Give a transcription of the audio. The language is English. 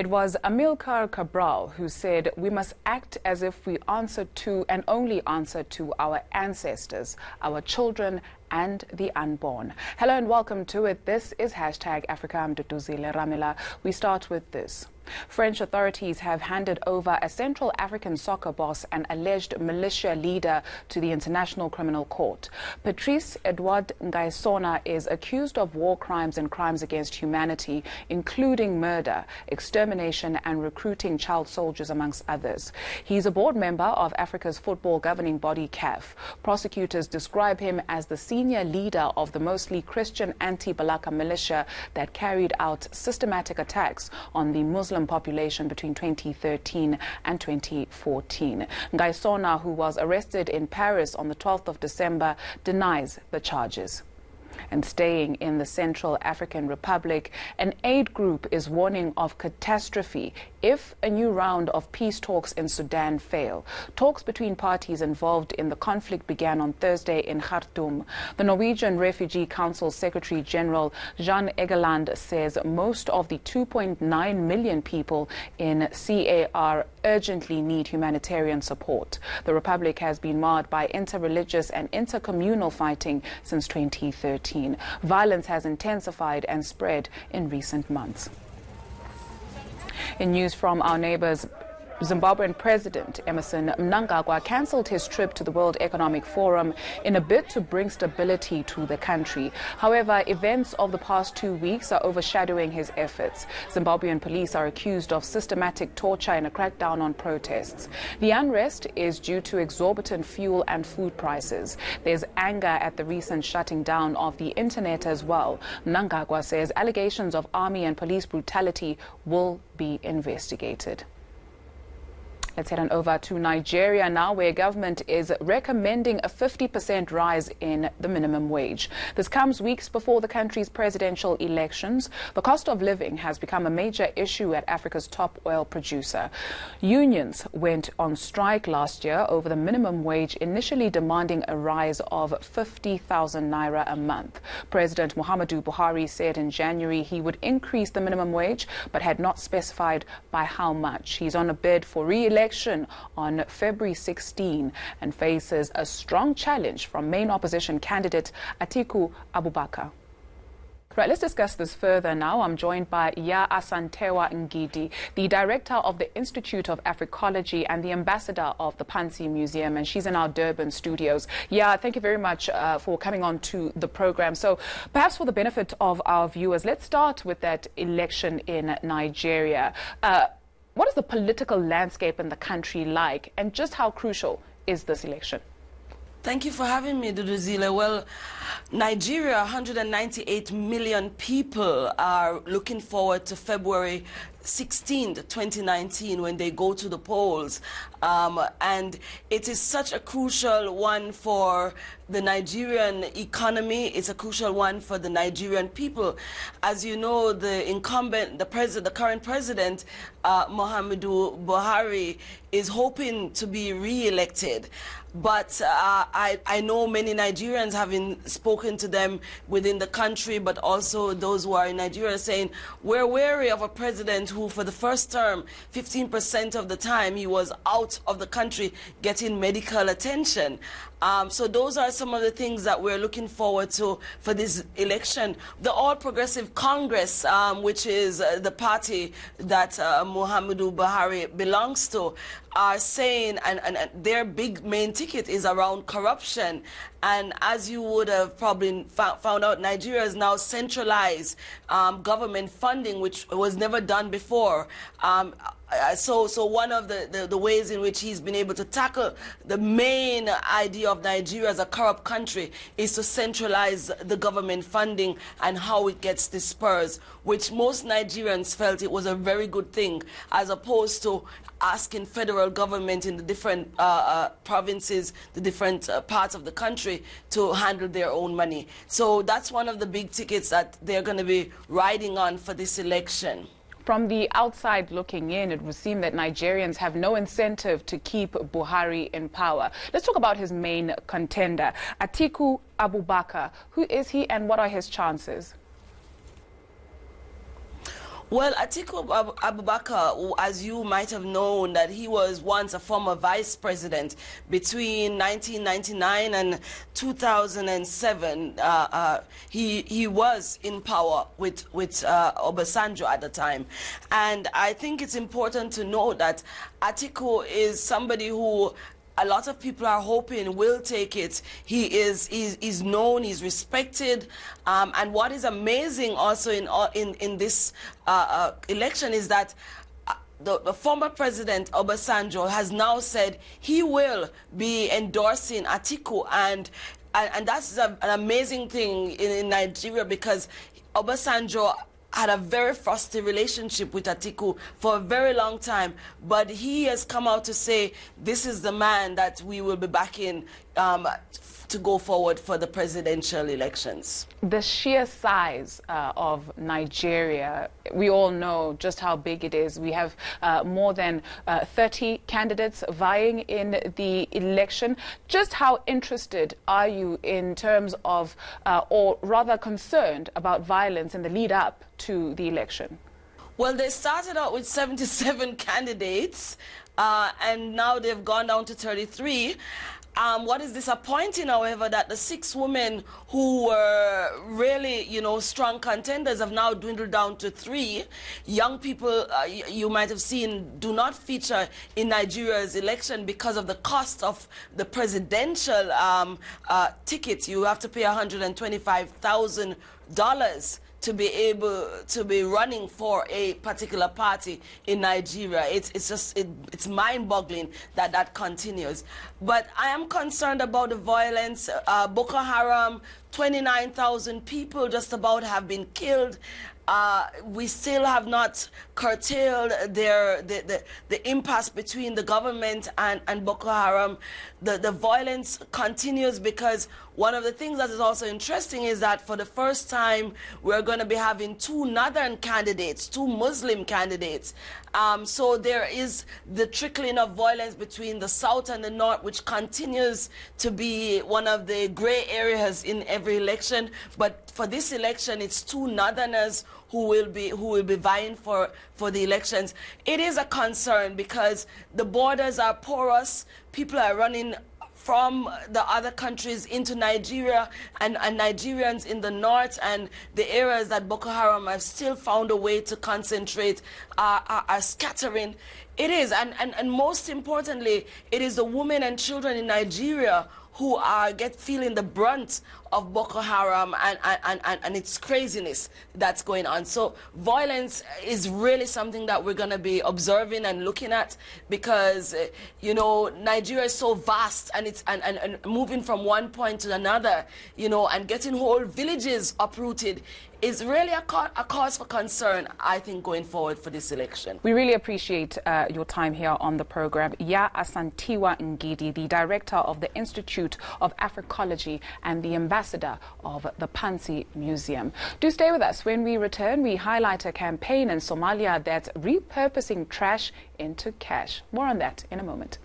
It was Amilcar Cabral who said we must act as if we answer to and only answer to our ancestors, our children and the unborn. Hello and welcome to it. This is #Africa. I'm Duduzile Ramila. We start with this. French authorities have handed over a Central African soccer boss and alleged militia leader to the International Criminal Court. Patrice Edouard Ngaisona is accused of war crimes and crimes against humanity, including murder, extermination and recruiting child soldiers, amongst others. He's a board member of Africa's football governing body, CAF. Prosecutors describe him as the senior leader of the mostly Christian anti-Balaka militia that carried out systematic attacks on the Muslim population between 2013 and 2014. Ngaisona, who was arrested in Paris on the 12th of December, denies the charges. And staying in the Central African Republic, an aid group is warning of catastrophe if a new round of peace talks in Sudan fail. Talks between parties involved in the conflict began on Thursday in Khartoum. The Norwegian Refugee Council Secretary General Jan Egeland says most of the 2.9 million people in CAR urgently need humanitarian support. The republic has been marred by interreligious and intercommunal fighting since 2013. Violence has intensified and spread in recent months. In news from our neighbors, Zimbabwean President Emmerson Mnangagwa cancelled his trip to the World Economic Forum in a bid to bring stability to the country. However, events of the past 2 weeks are overshadowing his efforts. Zimbabwean police are accused of systematic torture in a crackdown on protests. The unrest is due to exorbitant fuel and food prices. There's anger at the recent shutting down of the internet as well. Mnangagwa says allegations of army and police brutality will be investigated. Let's head on over to Nigeria now, where government is recommending a 50% rise in the minimum wage. This comes weeks before the country's presidential elections. The cost of living has become a major issue at Africa's top oil producer. Unions went on strike last year over the minimum wage, initially demanding a rise of 50,000 naira a month. President Muhammadu Buhari said in January he would increase the minimum wage, but had not specified by how much. He's on a bid for re-election on February 16 and faces a strong challenge from main opposition candidate Atiku Abubakar. Right, let's discuss this further now. I'm joined by Ya Asantewa Ngidi, the director of the Institute of Africology and the ambassador of the Pansi Museum, and she's in our Durban studios. Ya, thank you very much for coming on to the program. So perhaps for the benefit of our viewers, let's start with that election in Nigeria. What is the political landscape in the country like, and just how crucial is this election? Thank you for having me, Duduzile. Well, Nigeria, 198 million people are looking forward to February 16th, 2019, when they go to the polls. And it is such a crucial one for the Nigerian economy. It's a crucial one for the Nigerian people. As you know, the incumbent, the current president, Muhammadu Buhari, is hoping to be re-elected. But I know many Nigerians, having spoken to them within the country, but also those who are in Nigeria, saying we're wary of a president who, for the first term, 15% of the time, he was out of the country getting medical attention. So those are some of the things that we're looking forward to for this election. The All Progressive Congress, which is the party that Muhammadu Buhari belongs to, are saying, and their big main ticket is around corruption. And as you would have probably found out, Nigeria has now centralized government funding, which was never done before. So one of the ways in which he's been able to tackle the main idea of Nigeria as a corrupt country is to centralize the government funding and how it gets dispersed, which most Nigerians felt it was a very good thing, as opposed to asking federal government in the different provinces, the different parts of the country to handle their own money. So that's one of the big tickets that they're going to be riding on for this election. From the outside looking in, it would seem that Nigerians have no incentive to keep Buhari in power. Let's talk about his main contender, Atiku Abubakar. Who is he and what are his chances? Well, Atiku Abubakar, as you might have known, that he was once a former vice president between 1999 and 2007. He was in power with Obasanjo at the time. And I think it's important to note that Atiku is somebody who a lot of people are hoping will take it. He's known, he's respected, and what is amazing also in this election is that the former president Obasanjo has now said he will be endorsing Atiku, and that's an amazing thing in Nigeria, because Obasanjo had a very frosty relationship with Atiku for a very long time, but he has come out to say this is the man that we will be backing to go forward for the presidential elections. The sheer size of Nigeria, we all know just how big it is. We have more than 30 candidates vying in the election. Just how interested are you in terms of, or rather concerned about violence in the lead up to the election? Well, they started out with 77 candidates, and now they've gone down to 33. What is disappointing, however, that the 6 women who were really, strong contenders have now dwindled down to 3. Young people, you might have seen, do not feature in Nigeria's election because of the cost of the presidential tickets. You have to pay $125,000 to be able to be running for a particular party in Nigeria. It's mind-boggling that that continues. But I am concerned about the violence. Boko Haram, 29,000 people just about have been killed. We still have not curtailed the impasse between the government and Boko Haram. The violence continues, because one of the things that is also interesting is that for the first time we're going to be having 2 northern candidates, 2 Muslim candidates. So there is the trickling of violence between the south and the north, which continues to be one of the gray areas in every election. But for this election, it's 2 northerners who will be vying for the elections. It is a concern because the borders are porous. People are running from the other countries into Nigeria, and Nigerians in the north and the areas that Boko Haram have still found a way to concentrate are scattering. It is, and most importantly, it is the women and children in Nigeria who are feeling the brunt of Boko Haram and its craziness that's going on. So violence is really something that we're going to be observing and looking at, because Nigeria is so vast, and it's and moving from one point to another, and getting whole villages uprooted is really a cause for concern, I think, going forward for this election. We really appreciate your time here on the program. Ya Asantiwa Ngidi, the director of the Institute of Africology and the ambassador of the Pansi Museum. Do stay with us. When we return, we highlight a campaign in Somalia that's repurposing trash into cash. More on that in a moment.